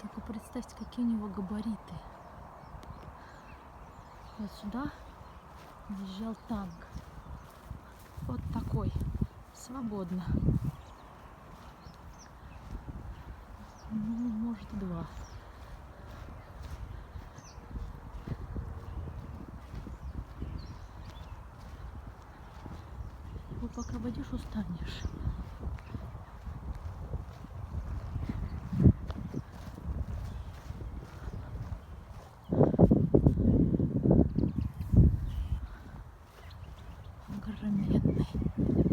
Только представьте, какие у него габариты. Вот сюда въезжал танк. Вот такой. Свободно. Ну, может, два. Его пока обойдешь, устанешь. Огроменный.